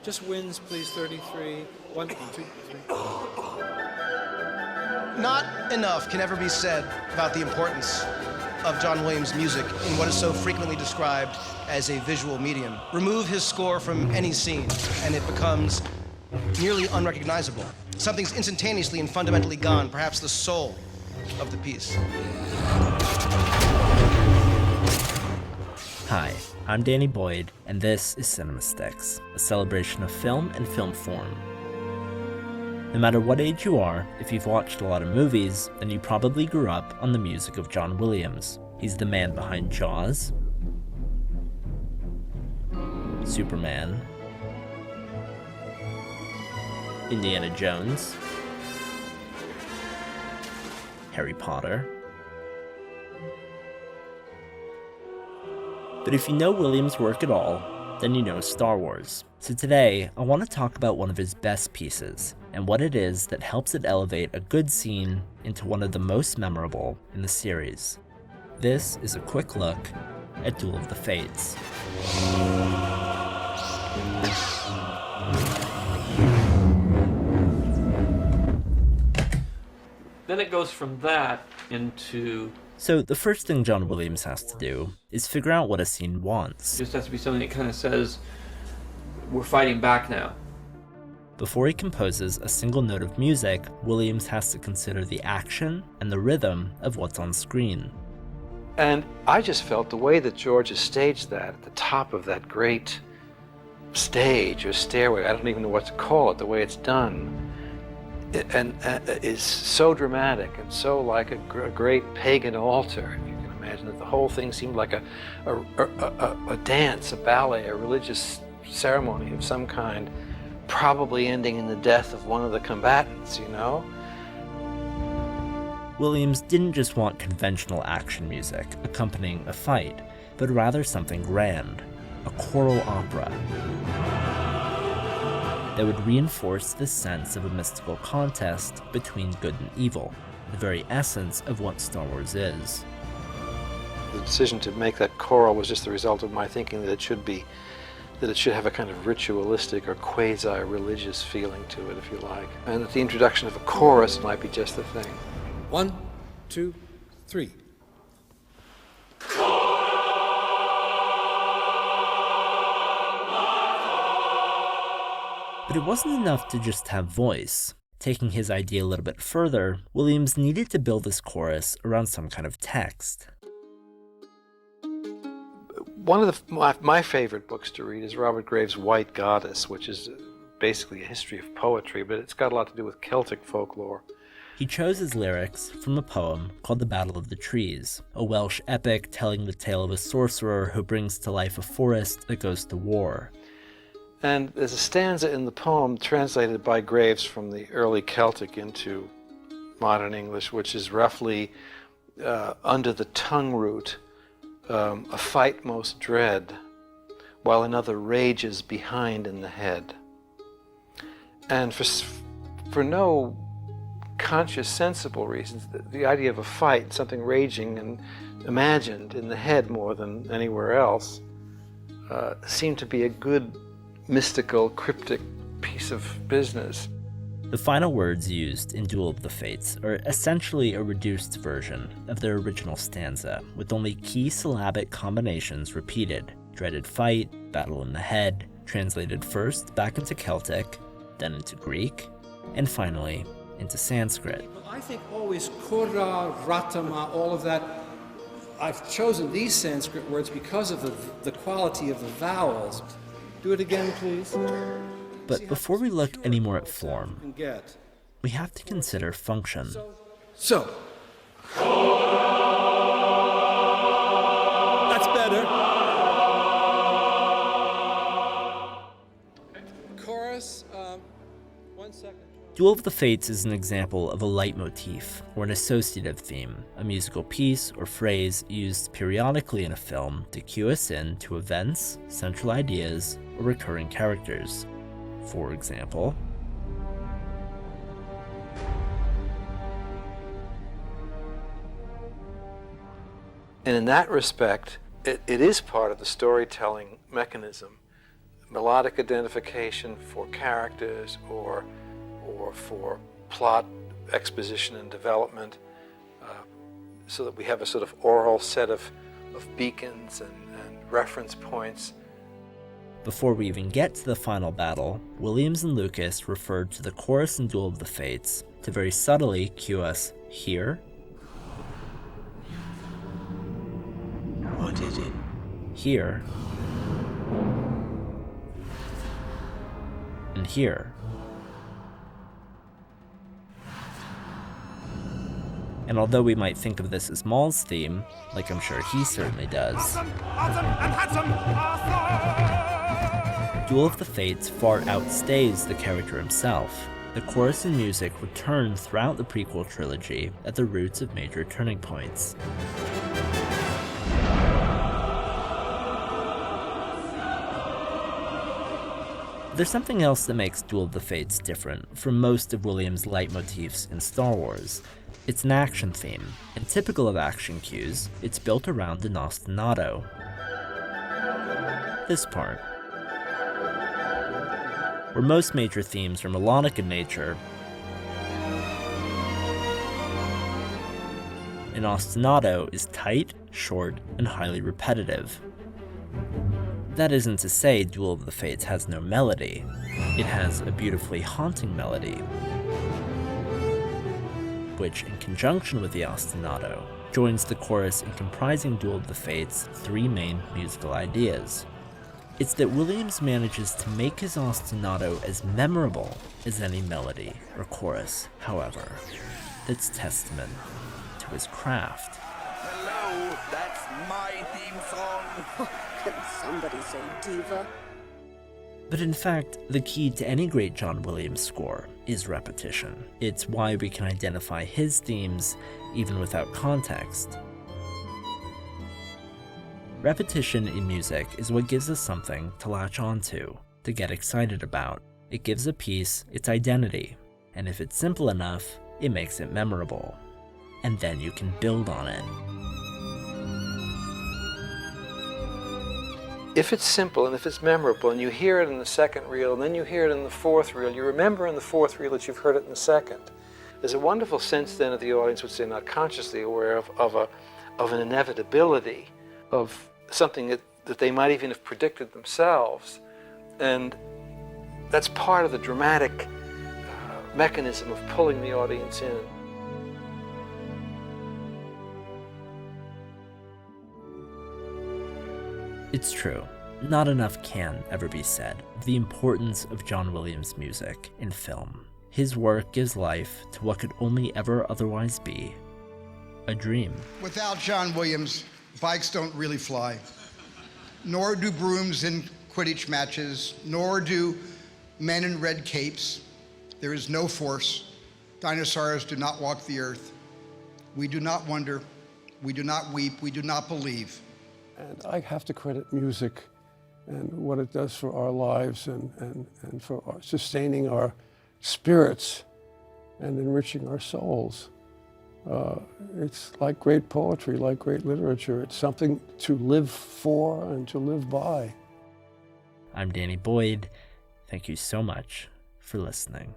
Just wins, please, 33. 1, 2, 3. Not enough can ever be said about the importance of John Williams' music in what is so frequently described as a visual medium. Remove his score from any scene, and it becomes nearly unrecognizable. Something's instantaneously and fundamentally gone, perhaps the soul of the piece. Hi, I'm Danny Boyd, and this is CinemaStix, a celebration of film and film form. No matter what age you are, if you've watched a lot of movies, then you probably grew up on the music of John Williams. He's the man behind Jaws, Superman, Indiana Jones, Harry Potter. But if you know Williams' work at all, then you know Star Wars. So today, I want to talk about one of his best pieces, and what it is that helps it elevate a good scene into one of the most memorable in the series. This is a quick look at Duel of the Fates. Then it goes from that into... So the first thing John Williams has to do is figure out what a scene wants. It just has to be something that kind of says, we're fighting back now. Before he composes a single note of music, Williams has to consider the action and the rhythm of what's on screen. And I just felt the way that George has staged that at the top of that great stage or stairway, I don't even know what to call it, the way it's done, and is so dramatic and so like a great pagan altar, if you can imagine that the whole thing seemed like a dance, a ballet, a religious ceremony of some kind, probably ending in the death of one of the combatants, you know? Williams didn't just want conventional action music accompanying a fight, but rather something grand, a choral opera that would reinforce the sense of a mystical contest between good and evil, the very essence of what Star Wars is. The decision to make that choral was just the result of my thinking that it should have a kind of ritualistic or quasi-religious feeling to it, if you like, and that the introduction of a chorus might be just the thing. 1, 2, 3. But it wasn't enough to just have voice. Taking his idea a little bit further, Williams needed to build this chorus around some kind of text. One of my favorite books to read is Robert Graves' White Goddess, which is basically a history of poetry, but it's got a lot to do with Celtic folklore. He chose his lyrics from a poem called The Battle of the Trees, a Welsh epic telling the tale of a sorcerer who brings to life a forest that goes to war. And there's a stanza in the poem translated by Graves from the early Celtic into modern English, which is roughly under the tongue root, a fight most dread, while another rages behind in the head. And for no conscious, sensible reasons, the idea of a fight, something raging and imagined in the head more than anywhere else, seemed to be a good, mystical, cryptic piece of business. The final words used in Duel of the Fates are essentially a reduced version of their original stanza, with only key syllabic combinations repeated: dreaded fight, battle in the head, translated first back into Celtic, then into Greek, and finally into Sanskrit. I think always kura, ratama, all of that. I've chosen these Sanskrit words because of the quality of the vowels. Do it again, please. But before we look any more at form, we have to consider function. So. That's better. Chorus, 1 second. Duel of the Fates is an example of a leitmotif, or an associative theme, a musical piece or phrase used periodically in a film to cue us in to events, central ideas, or recurring characters. For example, and in that respect, it is part of the storytelling mechanism. melodic identification for characters or for plot exposition and development, so that we have a sort of oral set of beacons and reference points. Before we even get to the final battle, Williams and Lucas referred to the chorus in Duel of the Fates to very subtly cue us here. What is it? Here. And here. And although we might think of this as Maul's theme, like I'm sure he certainly does, Duel of the Fates far outstays the character himself. The chorus and music return throughout the prequel trilogy at the roots of major turning points. There's something else that makes Duel of the Fates different from most of Williams' leitmotifs in Star Wars. It's an action theme, and typical of action cues, it's built around an ostinato. This part. Where most major themes are melodic in nature, an ostinato is tight, short, and highly repetitive. That isn't to say Duel of the Fates has no melody. It has a beautifully haunting melody, which, in conjunction with the ostinato, joins the chorus in comprising Duel of the Fates' three main musical ideas. It's that Williams manages to make his ostinato as memorable as any melody or chorus, however, that's testament to his craft. Hello, that's my theme song. Can somebody say diva? But in fact, the key to any great John Williams score is repetition. It's why we can identify his themes even without context. Repetition in music is what gives us something to latch onto, to get excited about. It gives a piece its identity, and if it's simple enough, it makes it memorable. And then you can build on it. If it's simple and if it's memorable and you hear it in the second reel and then you hear it in the fourth reel, you remember in the fourth reel that you've heard it in the second. There's a wonderful sense then that the audience would say, not consciously aware of an inevitability, of something that they might even have predicted themselves. And that's part of the dramatic mechanism of pulling the audience in. It's true, not enough can ever be said of the importance of John Williams' music in film. His work gives life to what could only ever otherwise be a dream. Without John Williams, bikes don't really fly, nor do brooms in Quidditch matches, nor do men in red capes. There is no force. Dinosaurs do not walk the earth. We do not wonder. We do not weep. We do not believe. And I have to credit music and what it does for our lives and for sustaining our spirits and enriching our souls. It's like great poetry, like great literature. It's something to live for and to live by. I'm Danny Boyd. Thank you so much for listening.